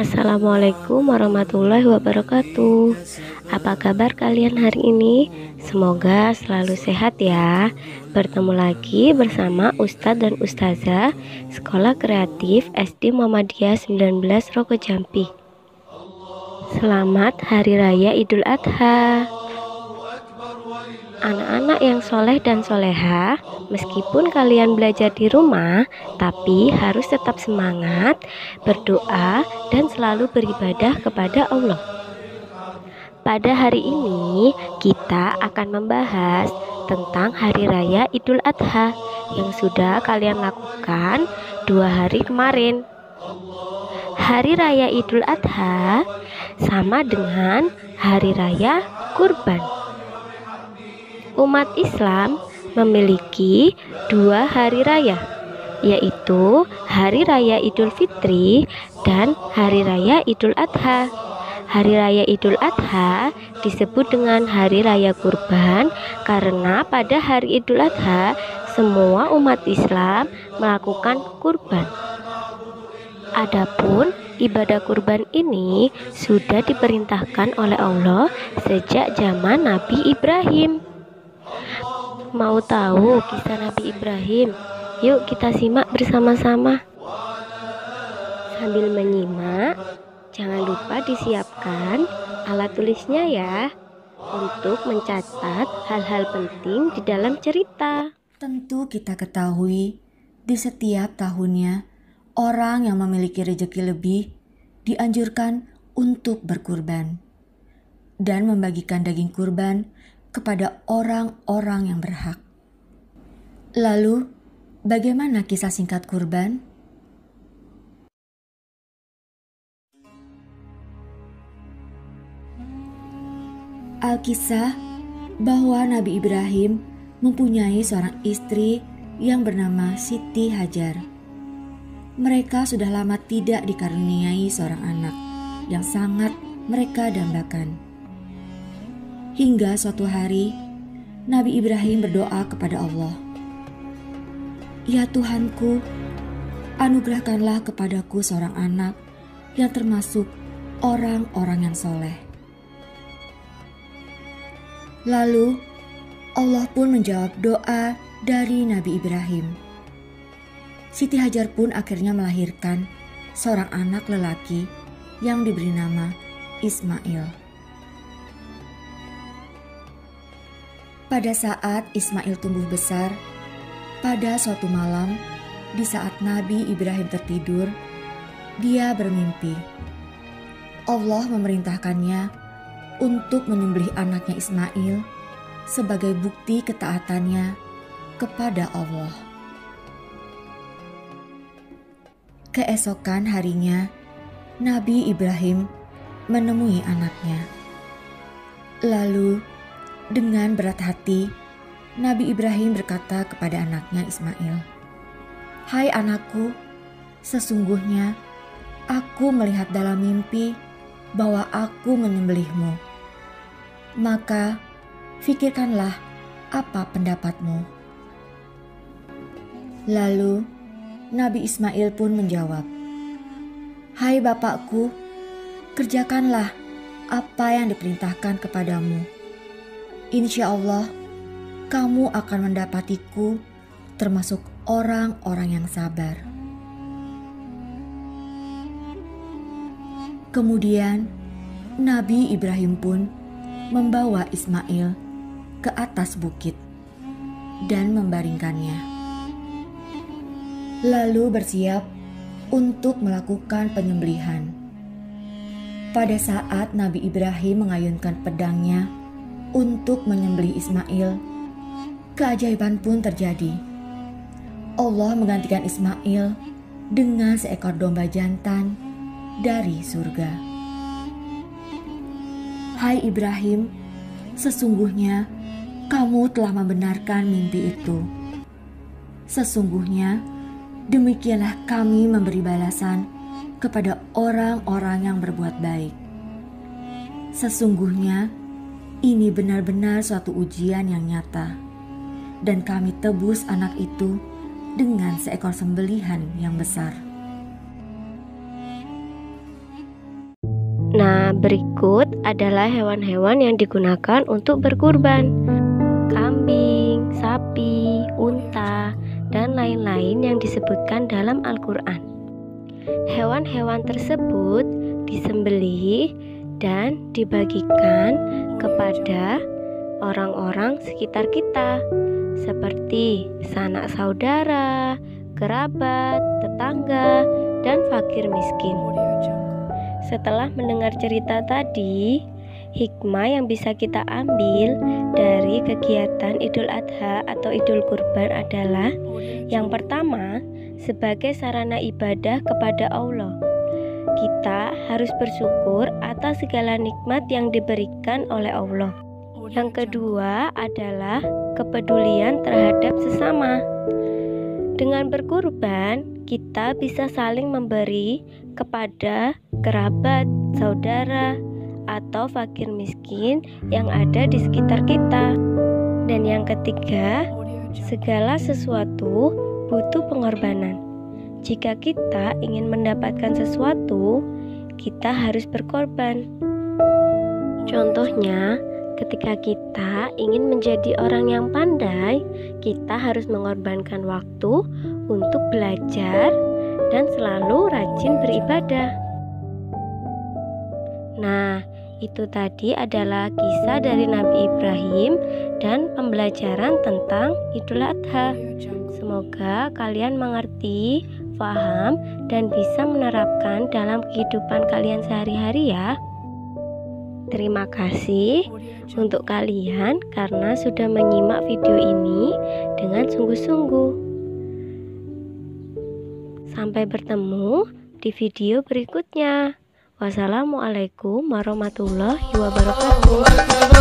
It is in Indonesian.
Assalamualaikum warahmatullahi wabarakatuh. Apa kabar kalian hari ini? Semoga selalu sehat ya. Bertemu lagi bersama Ustadz dan Ustazah Sekolah Kreatif SD Muhammadiyah 19 Rogo Jampi. Selamat Hari Raya Idul Adha. Anak-anak yang soleh dan soleha, meskipun kalian belajar di rumah, tapi harus tetap semangat, berdoa, dan selalu beribadah kepada Allah. Pada hari ini, kita akan membahas tentang Hari Raya Idul Adha yang sudah kalian lakukan 2 hari kemarin. Hari Raya Idul Adha sama dengan Hari Raya Kurban. Umat Islam memiliki 2 hari raya, yaitu Hari Raya Idul Fitri dan Hari Raya Idul Adha. Hari Raya Idul Adha disebut dengan Hari Raya Kurban karena pada hari Idul Adha semua umat Islam melakukan kurban. Adapun ibadah kurban ini sudah diperintahkan oleh Allah sejak zaman Nabi Ibrahim. Mau tahu kisah Nabi Ibrahim? Yuk kita simak bersama-sama. Sambil menyimak, jangan lupa disiapkan alat tulisnya ya, untuk mencatat hal-hal penting di dalam cerita. Tentu kita ketahui, di setiap tahunnya, orang yang memiliki rezeki lebih dianjurkan untuk berkurban dan membagikan daging kurban kepada orang-orang yang berhak. Lalu, bagaimana kisah singkat kurban? Alkisah bahwa Nabi Ibrahim mempunyai seorang istri yang bernama Siti Hajar. Mereka sudah lama tidak dikaruniai seorang anak yang sangat mereka dambakan. Hingga suatu hari, Nabi Ibrahim berdoa kepada Allah, "Ya Tuhanku, anugerahkanlah kepadaku seorang anak yang termasuk orang-orang yang soleh." Lalu, Allah pun menjawab doa dari Nabi Ibrahim. Siti Hajar pun akhirnya melahirkan seorang anak lelaki yang diberi nama Ismail. Pada saat Ismail tumbuh besar, pada suatu malam, di saat Nabi Ibrahim tertidur, dia bermimpi. Allah memerintahkannya untuk menyembelih anaknya Ismail sebagai bukti ketaatannya kepada Allah. Keesokan harinya, Nabi Ibrahim menemui anaknya. Lalu, dengan berat hati, Nabi Ibrahim berkata kepada anaknya Ismail, "Hai anakku, sesungguhnya aku melihat dalam mimpi bahwa aku menyembelihmu. Maka fikirkanlah apa pendapatmu." Lalu Nabi Ismail pun menjawab, "Hai bapakku, kerjakanlah apa yang diperintahkan kepadamu. Insya Allah, kamu akan mendapatiku termasuk orang-orang yang sabar." Kemudian, Nabi Ibrahim pun membawa Ismail ke atas bukit dan membaringkannya. Lalu bersiap untuk melakukan penyembelihan. Pada saat Nabi Ibrahim mengayunkan pedangnya untuk menyembelih Ismail, keajaiban pun terjadi. Allah menggantikan Ismail dengan seekor domba jantan dari surga. "Hai Ibrahim, sesungguhnya kamu telah membenarkan mimpi itu. Sesungguhnya demikianlah kami memberi balasan kepada orang-orang yang berbuat baik. Sesungguhnya ini benar-benar suatu ujian yang nyata, dan kami tebus anak itu dengan seekor sembelihan yang besar." Nah, berikut adalah hewan-hewan yang digunakan untuk berkurban. Kambing, sapi, unta, dan lain-lain yang disebutkan dalam Al-Quran. Hewan-hewan tersebut disembelih dan dibagikan kepada orang-orang sekitar kita, seperti sanak saudara, kerabat, tetangga, dan fakir miskin. Setelah mendengar cerita tadi, hikmah yang bisa kita ambil dari kegiatan Idul Adha atau Idul Kurban adalah: yang pertama, sebagai sarana ibadah kepada Allah, kita harus bersyukur atas segala nikmat yang diberikan oleh Allah. Yang kedua adalah kepedulian terhadap sesama. Dengan berkurban, kita bisa saling memberi kepada kerabat, saudara, atau fakir miskin yang ada di sekitar kita. Dan yang ketiga, segala sesuatu butuh pengorbanan. Jika kita ingin mendapatkan sesuatu, kita harus berkorban. Contohnya, ketika kita ingin menjadi orang yang pandai, kita harus mengorbankan waktu untuk belajar dan selalu rajin beribadah. Nah, itu tadi adalah kisah dari Nabi Ibrahim dan pembelajaran tentang Idul Adha. Semoga kalian mengerti, paham, dan bisa menerapkan dalam kehidupan kalian sehari-hari ya. Terima kasih untuk kalian karena sudah menyimak video ini dengan sungguh-sungguh. Sampai bertemu di video berikutnya. Wassalamualaikum warahmatullahi wabarakatuh.